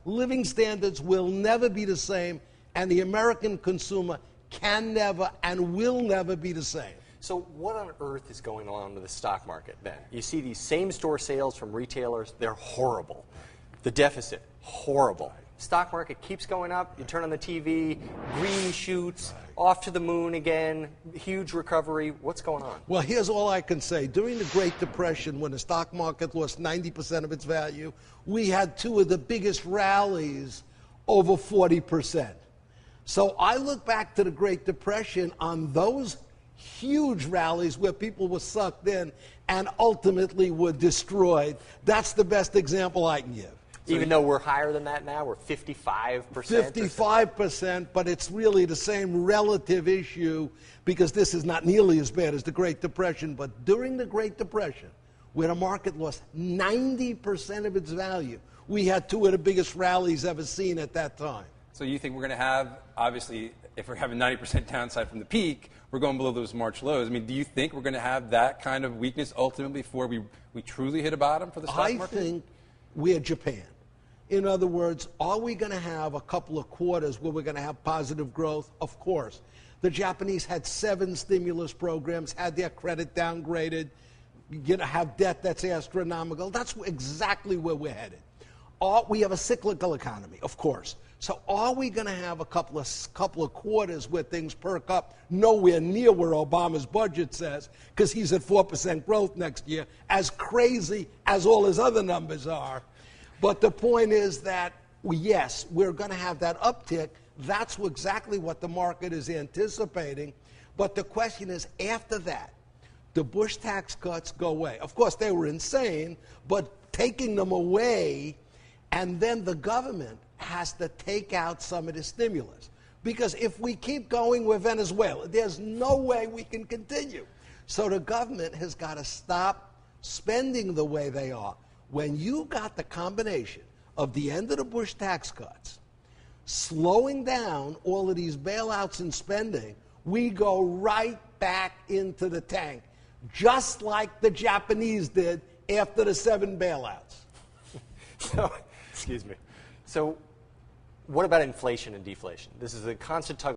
Living standards will never be the same, and the American consumer can never and will never be the same. So what on earth is going on with the stock market then? You see these same-store sales from retailers, they're horrible. The deficit, horrible. Stock market keeps going up. You turn on the TV, green shoots, off to the moon again, huge recovery. What's going on? Well, here's all I can say. During the Great Depression, when the stock market lost 90% of its value, we had two of the biggest rallies, over 40%. So I look back to the Great Depression on those huge rallies where people were sucked in and ultimately were destroyed. That's the best example I can give. Even though we're higher than that now, we're 55%? 55%, but it's really the same relative issue because this is not nearly as bad as the Great Depression. But during the Great Depression, where the market lost 90% of its value, we had two of the biggest rallies ever seen at that time. So you think we're going to have, obviously, if we're having 90% downside from the peak, we're going below those March lows. I mean, do you think we're going to have that kind of weakness ultimately before we truly hit a bottom for the stock market? I think we're Japan. In other words, are we going to have a couple of quarters where we're going to have positive growth? Of course. The Japanese had 7 stimulus programs, had their credit downgraded, have debt that's astronomical. That's exactly where we're headed. We have a cyclical economy, of course. So are we going to have a couple of quarters where things perk up? Nowhere near where Obama's budget says, because he's at 4% growth next year, as crazy as all his other numbers are. But the point is that, yes, we're going to have that uptick. That's exactly what the market is anticipating. But the question is, after that, the Bush tax cuts go away. Of course, they were insane, but taking them away, and then the government has to take out some of the stimulus. Because if we keep going with Venezuela, there's no way we can continue. So the government has got to stop spending the way they are. When you got the combination of the end of the Bush tax cuts, slowing down all of these bailouts and spending, we go right back into the tank, just like the Japanese did after the 7 bailouts. Excuse me. So what about inflation and deflation? This is a constant tug